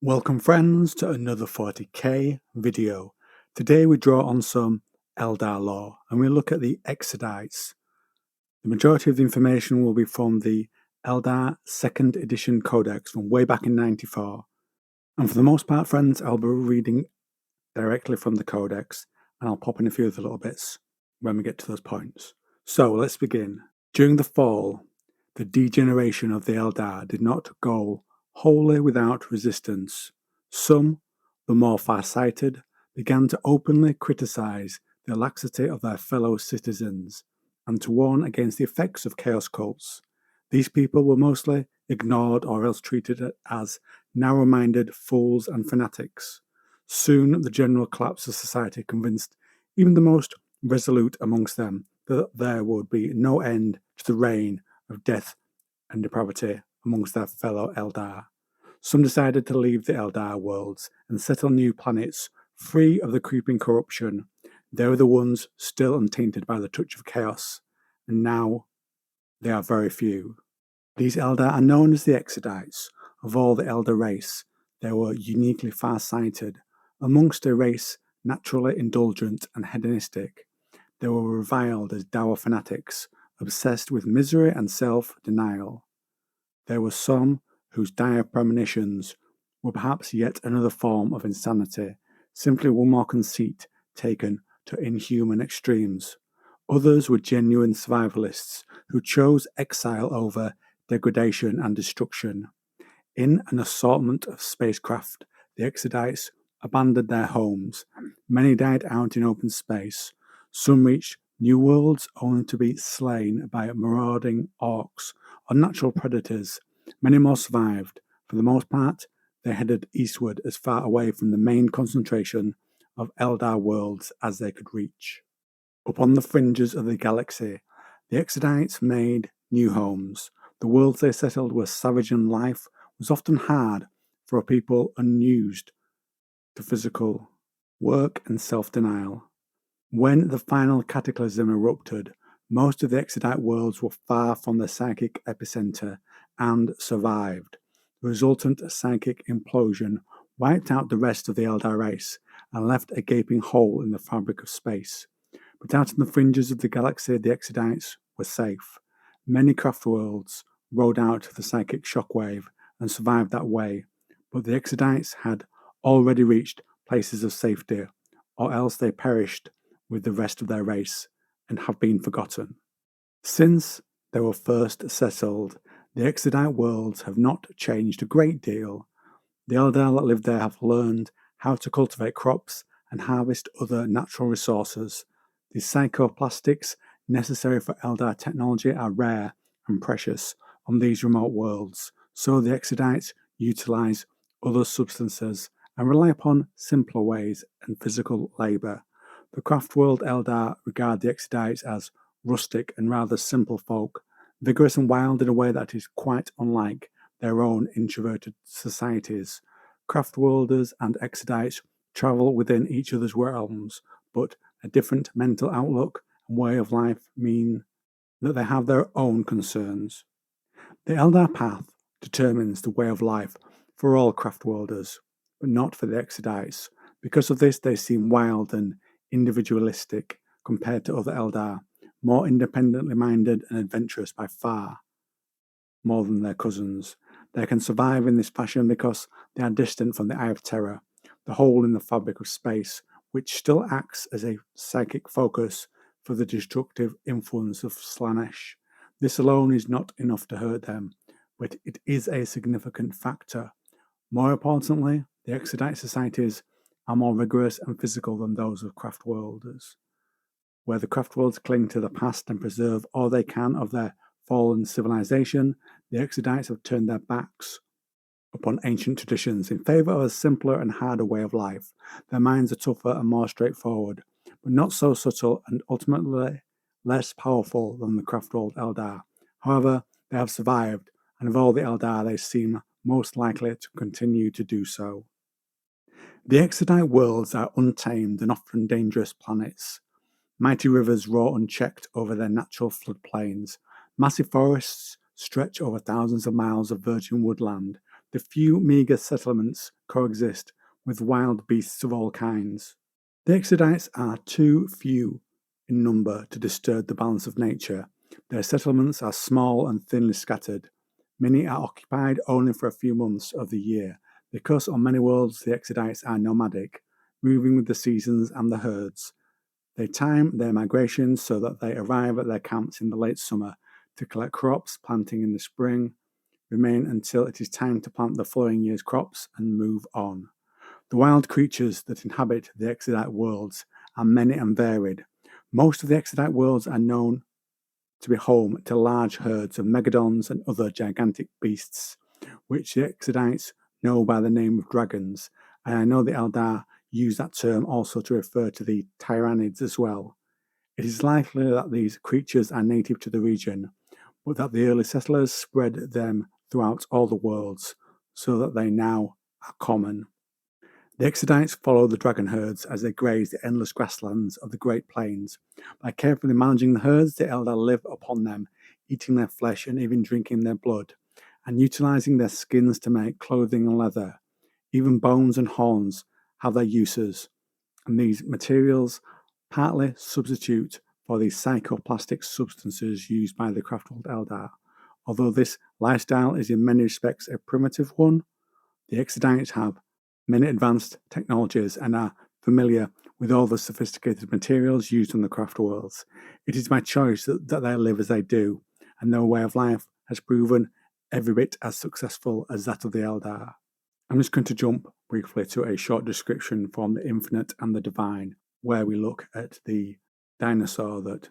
Welcome friends to another 40k video. Today we draw on some Eldar lore and we look at the Exodites. The majority of the information will be from the Eldar 2nd edition codex from way back in 94. And for the most part friends, I'll be reading directly from the codex and I'll pop in a few of the little bits when we get to those points. So let's begin. During the fall, the degeneration of the Eldar did not go wholly without resistance. Some, the more far-sighted, began to openly criticize the laxity of their fellow citizens and to warn against the effects of chaos cults. These people were mostly ignored or else treated as narrow-minded fools and fanatics. Soon the general collapse of society convinced even the most resolute amongst them that there would be no end to the reign of death and depravity amongst their fellow Eldar. Some decided to leave the Eldar worlds and settle new planets free of the creeping corruption. They were the ones still untainted by the touch of chaos, and now they are very few. These Eldar are known as the Exodites. Of all the Eldar race, they were uniquely far-sighted. Amongst a race naturally indulgent and hedonistic, they were reviled as dour fanatics, obsessed with misery and self-denial. There were some whose dire premonitions were perhaps yet another form of insanity, simply one more conceit taken to inhuman extremes. Others were genuine survivalists who chose exile over degradation and destruction. In an assortment of spacecraft, the Exodites abandoned their homes. Many died out in open space. Some reached new worlds only to be slain by marauding orcs or natural predators. Many more survived. For the most part, they headed eastward as far away from the main concentration of Eldar worlds as they could reach. Up on the fringes of the galaxy, the Exodites made new homes. The worlds they settled were savage and life was often hard for a people unused to physical work and self-denial. When the final cataclysm erupted, most of the Exodite worlds were far from the psychic epicenter and survived. The resultant psychic implosion wiped out the rest of the Eldar race and left a gaping hole in the fabric of space. But out on the fringes of the galaxy, the Exodites were safe. Many craft worlds rode out the psychic shockwave and survived that way, but the Exodites had already reached places of safety, or else they perished with the rest of their race and have been forgotten. Since they were first settled, the Exodite worlds have not changed a great deal. The Eldar that live there have learned how to cultivate crops and harvest other natural resources. The psychoplastics necessary for Eldar technology are rare and precious on these remote worlds, so the Exodites utilize other substances and rely upon simpler ways and physical labor. The craft world Eldar regard the Exodites as rustic and rather simple folk, vigorous and wild in a way that is quite unlike their own introverted societies. Craft worlders and Exodites travel within each other's realms, but a different mental outlook and way of life mean that they have their own concerns. The Eldar path determines the way of life for all craft worlders, but not for the Exodites. Because of this, they seem wild and individualistic compared to other Eldar, more independently minded and adventurous by far more than their cousins. They can survive in this fashion because they are distant from the Eye of Terror, the hole in the fabric of space, which still acts as a psychic focus for the destructive influence of Slaanesh. This alone is not enough to hurt them, but it is a significant factor. More importantly, the Exodite societies are more rigorous and physical than those of craft worlders. Where the craft worlds cling to the past and preserve all they can of their fallen civilization, the Exodites have turned their backs upon ancient traditions in favor of a simpler and harder way of life. Their minds are tougher and more straightforward, but not so subtle and ultimately less powerful than the craft world Eldar. However, they have survived, and of all the Eldar, they seem most likely to continue to do so. The Exodite worlds are untamed and often dangerous planets. Mighty rivers roar unchecked over their natural floodplains. Massive forests stretch over thousands of miles of virgin woodland. the few meagre settlements coexist with wild beasts of all kinds. The Exodites are too few in number to disturb the balance of nature. Their settlements are small and thinly scattered. Many are occupied only for a few months of the year, because on many worlds the Exodites are nomadic, moving with the seasons and the herds. They time their migrations so that they arrive at their camps in the late summer to collect crops, planting in the spring, remain until it is time to plant the following year's crops, and move on. The wild creatures that inhabit the Exodite worlds are many and varied. Most of the Exodite worlds are known to be home to large herds of megadons and other gigantic beasts, which the Exodites know by the name of dragons, and I know the Eldar use that term also to refer to the Tyrannids as well. It is likely that these creatures are native to the region, but that the early settlers spread them throughout all the worlds, so that they now are common. The Exodites follow the dragon herds as they graze the endless grasslands of the Great Plains. By carefully managing the herds, the Eldar live upon them, eating their flesh and even drinking their blood, and utilizing their skins to make clothing and leather. Even bones and horns have their uses, and these materials partly substitute for the psychoplastic substances used by the craftworld Eldar. Although this lifestyle is in many respects a primitive one, the Exodites have many advanced technologies and are familiar with all the sophisticated materials used in the craft worlds. It is by choice that they live as they do, and their way of life has proven every bit as successful as that of the Eldar. I'm just going to jump briefly to a short description from The Infinite and the Divine, where we look at the dinosaur that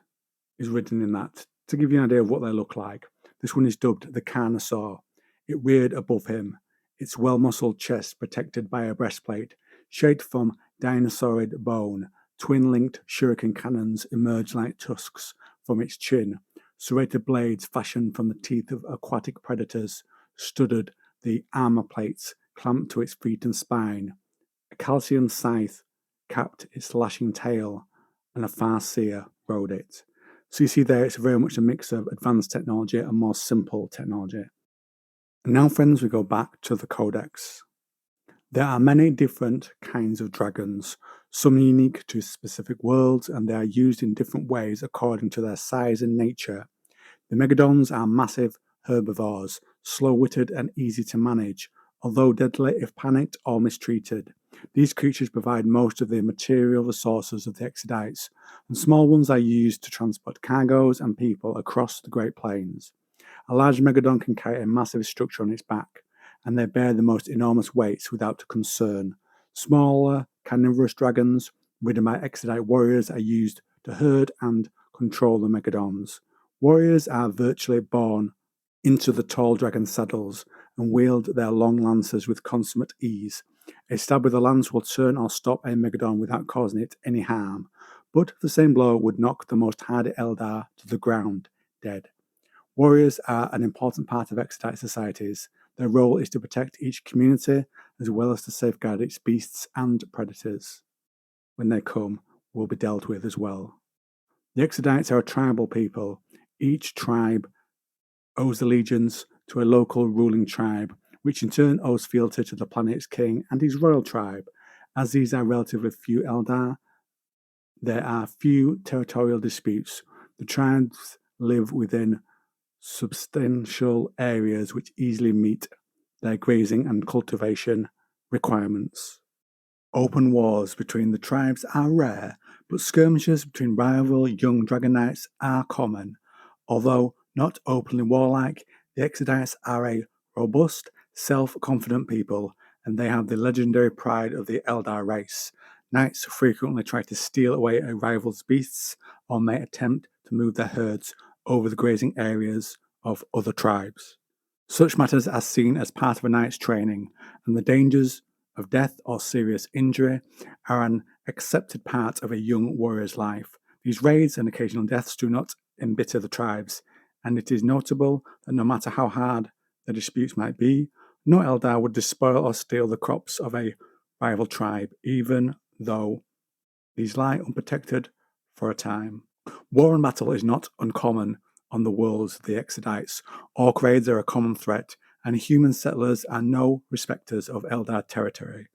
is written in that to give you an idea of what they look like. This one is dubbed the Carnosaur. It reared above him, its well-muscled chest protected by a breastplate, shaped from dinosaurid bone. Twin-linked shuriken cannons emerged like tusks from its chin. Serrated blades fashioned from the teeth of aquatic predators studded the armor plates clamped to its feet and spine. A calcium scythe capped its lashing tail, and a farseer rode it. So you see there, it's very much a mix of advanced technology and more simple technology. And now, friends, we go back to the Codex. There are many different kinds of dragons, some unique to specific worlds, and they are used in different ways according to their size and nature. The Megadons are massive herbivores, slow-witted and easy to manage, although deadly if panicked or mistreated. These creatures provide most of the material resources of the Exodites, and small ones are used to transport cargoes and people across the Great Plains. A large Megadon can carry a massive structure on its back, and they bear the most enormous weights without concern. Smaller, carnivorous dragons, ridden by Exodite warriors, are used to herd and control the Megadons. Warriors are virtually born into the tall dragon saddles and wield their long lances with consummate ease. A stab with a lance will turn or stop a Megadon without causing it any harm, but the same blow would knock the most hardy Eldar to the ground, dead. Warriors are an important part of Exodite societies. Their role is to protect each community as well as to safeguard its beasts and predators. When they come, will be dealt with as well. The Exodites are a tribal people. Each tribe owes allegiance to a local ruling tribe, which in turn owes fealty to the planet's king and his royal tribe. As these are relatively few Eldar, there are few territorial disputes. The tribes live within substantial areas which easily meet their grazing and cultivation requirements. Open wars between the tribes are rare, but skirmishes between rival young dragon knights are common. Although not openly warlike, the Exodites are a robust, self-confident people, and they have the legendary pride of the Eldar race. Knights frequently try to steal away a rival's beasts or may attempt to move their herds over the grazing areas of other tribes. Such matters are seen as part of a knight's training, and the dangers of death or serious injury are an accepted part of a young warrior's life. These raids and occasional deaths do not embitter the tribes, and it is notable that no matter how hard the disputes might be, no Eldar would despoil or steal the crops of a rival tribe, even though these lie unprotected for a time. War and battle is not uncommon on the worlds of the Exodites. Orc raids are a common threat, and human settlers are no respecters of Eldar territory.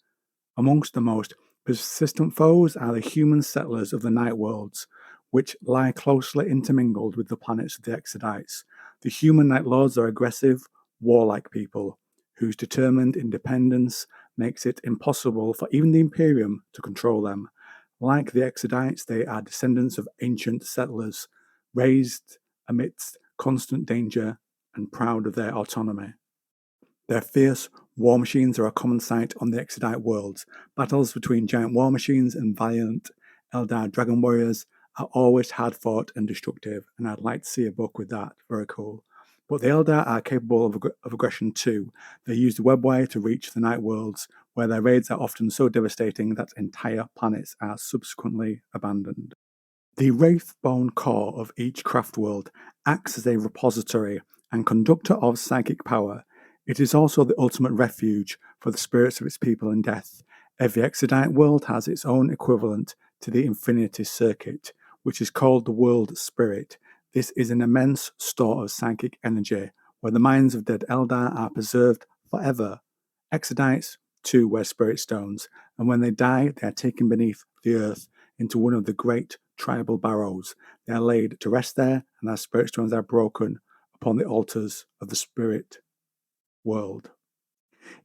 Amongst the most persistent foes are the human settlers of the Night Worlds, which lie closely intermingled with the planets of the Exodites. The human Night Lords are aggressive, warlike people, whose determined independence makes it impossible for even the Imperium to control them. Like the Exodites, they are descendants of ancient settlers, raised amidst constant danger and proud of their autonomy. Their fierce war machines are a common sight on the Exodite worlds. Battles between giant war machines and valiant Eldar dragon warriors are always hard fought and destructive, and I'd like to see a book with that. Very cool. But the Eldar are capable of aggression too. They use the webway to reach the Night Worlds, where their raids are often so devastating that entire planets are subsequently abandoned. The Wraithbone core of each craft world acts as a repository and conductor of psychic power. It is also the ultimate refuge for the spirits of its people in death. Every Exodite world has its own equivalent to the Infinity Circuit, which is called the World Spirit. This is an immense store of psychic energy, where the minds of dead Eldar are preserved forever. Exodites, too, wear spirit stones, and when they die, they are taken beneath the earth into one of the great tribal barrows. They are laid to rest there, and their spirit stones are broken upon the altars of the spirit world.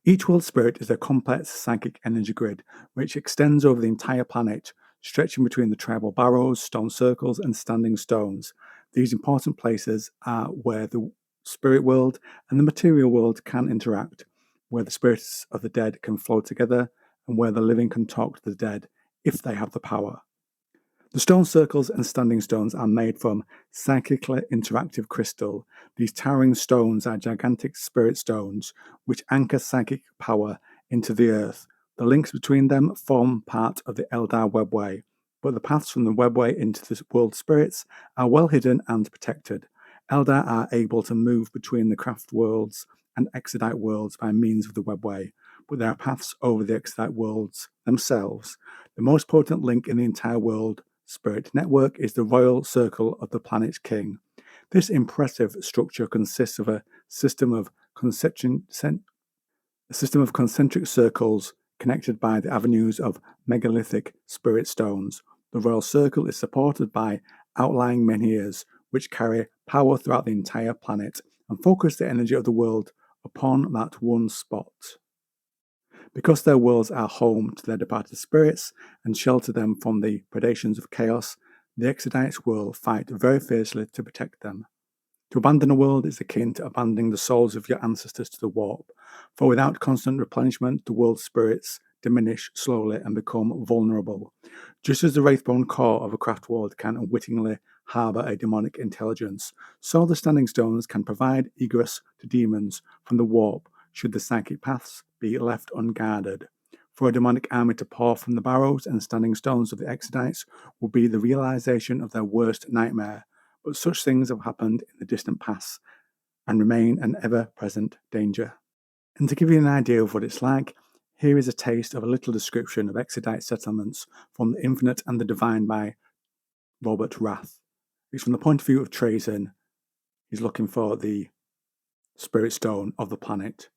Each world spirit is a complex psychic energy grid which extends over the entire planet, stretching between the tribal barrows, stone circles, and standing stones. These important places are where the spirit world and the material world can interact, where the spirits of the dead can flow together, and where the living can talk to the dead if they have the power. The stone circles and standing stones are made from psychically interactive crystal. These towering stones are gigantic spirit stones which anchor psychic power into the earth. The links between them form part of the Eldar webway, but the paths from the webway into the world spirits are well hidden and protected. Eldar are able to move between the craft worlds and Exodite worlds by means of the webway, but there are paths over the Exodite worlds themselves. The most potent link in the entire world spirit network is the royal circle of the planet's king. This impressive structure consists of a system of concentric circles connected by the avenues of megalithic spirit stones. The royal circle is supported by outlying menhirs, which carry power throughout the entire planet and focus the energy of the world upon that one spot. Because their worlds are home to their departed spirits and shelter them from the predations of chaos, the Exodites will fight very fiercely to protect them. To abandon a world is akin to abandoning the souls of your ancestors to the warp, for without constant replenishment, the world's spirits diminish slowly and become vulnerable. Just as the Wraithbone core of a craft world can unwittingly harbour a demonic intelligence, so the Standing Stones can provide egress to demons from the warp should the psychic paths be left unguarded. For a demonic army to pour from the barrows and standing stones of the Exodites will be the realization of their worst nightmare, but such things have happened in the distant past and remain an ever-present danger. And to give you an idea of what it's like, here is a taste of a little description of Exodite settlements from The Infinite and the Divine by Robert Rath. It's from the point of view of Trazen. He's looking for the spirit stone of the planet.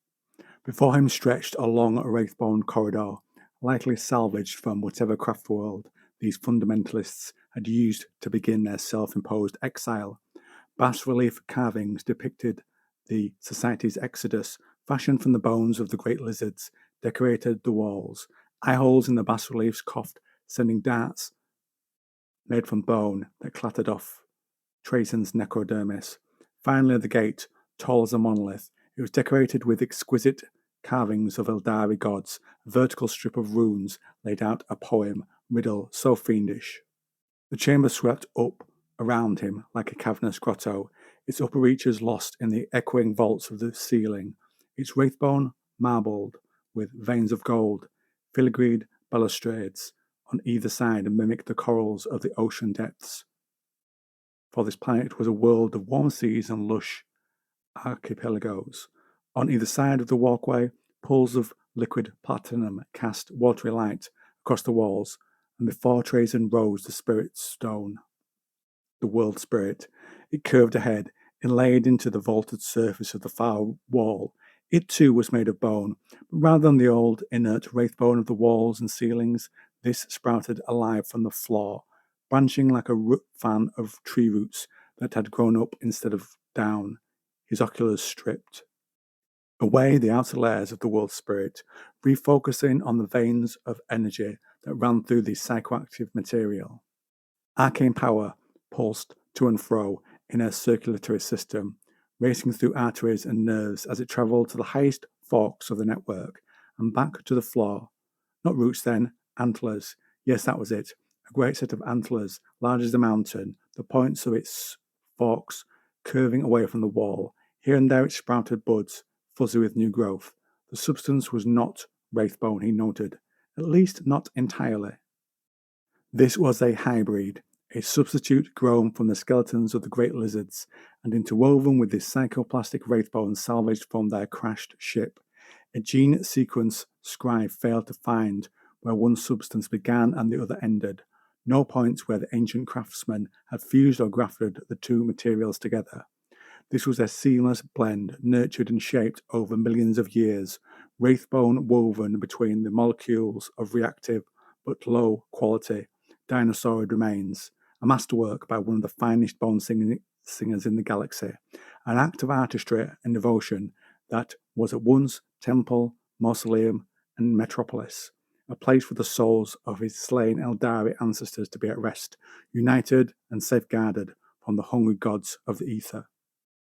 Before him stretched a long wraithbone corridor, likely salvaged from whatever craft world these fundamentalists had used to begin their self-imposed exile. Bas-relief carvings depicted the society's exodus, fashioned from the bones of the great lizards, decorated the walls. Eye holes in the bas-reliefs coughed, sending darts made from bone that clattered off Trazen's necrodermis. Finally, at the gate, tall as a monolith, it was decorated with exquisite carvings of Eldari gods. A vertical strip of runes laid out a poem riddle so fiendish. The chamber swept up around him like a cavernous grotto, its upper reaches lost in the echoing vaults of the ceiling, its wraithbone marbled with veins of gold, filigreed balustrades on either side mimicked the corals of the ocean depths. For this planet was a world of warm seas and lush archipelagos. On either side of the walkway, pools of liquid platinum cast watery light across the walls, and before Trazen rose the spirit stone, the world spirit. It curved ahead, inlaid into the vaulted surface of the far wall. It too was made of bone, but rather than the old inert wraith bone of the walls and ceilings, this sprouted alive from the floor, branching like a root fan of tree roots that had grown up instead of down, his oculars stripped. Away the outer layers of the world spirit, refocusing on the veins of energy that ran through the psychoactive material. Arcane power pulsed to and fro in her circulatory system, racing through arteries and nerves as it travelled to the highest forks of the network and back to the floor. Not roots then, antlers. Yes, that was it. A great set of antlers, large as a mountain, the points of its forks curving away from the wall. Here and there it sprouted buds, fuzzy with new growth. The substance was not wraithbone, he noted, at least not entirely. This was a hybrid, a substitute grown from the skeletons of the great lizards and interwoven with the psychoplastic wraithbone salvaged from their crashed ship. A gene sequence scribe failed to find where one substance began and the other ended, no points where the ancient craftsmen had fused or grafted the two materials together. This was a seamless blend, nurtured and shaped over millions of years, wraithbone woven between the molecules of reactive but low quality dinosaurid remains, a masterwork by one of the finest bone singers in the galaxy, an act of artistry and devotion that was at once temple, mausoleum, and metropolis, a place for the souls of his slain Eldari ancestors to be at rest, united and safeguarded from the hungry gods of the ether.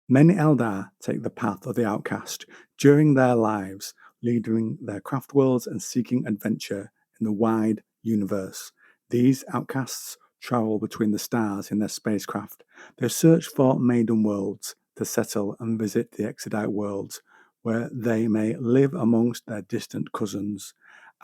Many Eldar take the path of the outcast during their lives, leading their craft worlds and seeking adventure in the wide universe. These outcasts travel between the stars in their spacecraft. They search for maiden worlds to settle and visit the Exodite worlds, where they may live amongst their distant cousins.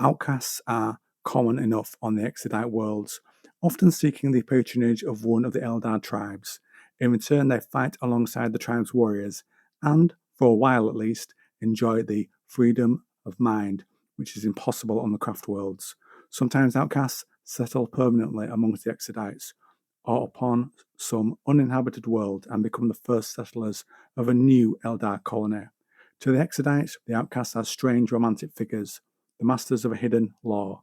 Outcasts are common enough on the Exodite worlds, often seeking the patronage of one of the Eldar tribes. In return, they fight alongside the tribe's warriors and, for a while at least, enjoy the freedom of mind, which is impossible on the craft worlds. Sometimes outcasts settle permanently amongst the Exodites or upon some uninhabited world and become the first settlers of a new Eldar colony. To the Exodites, the outcasts are strange romantic figures, the masters of a hidden law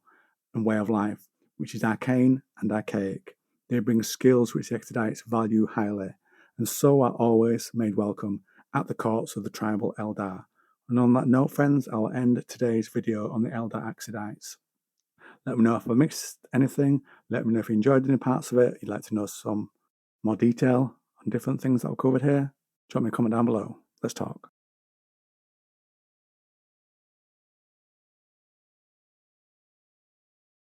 and way of life, which is arcane and archaic. They bring skills which the Exodites value highly, and so are always made welcome at the courts of the tribal Eldar. And on that note, friends, I'll end today's video on the Eldar Exodites. Let me know if I missed anything. Let me know if you enjoyed any parts of it. You'd like to know some more detail on different things that I've covered here. Drop me a comment down below. Let's talk.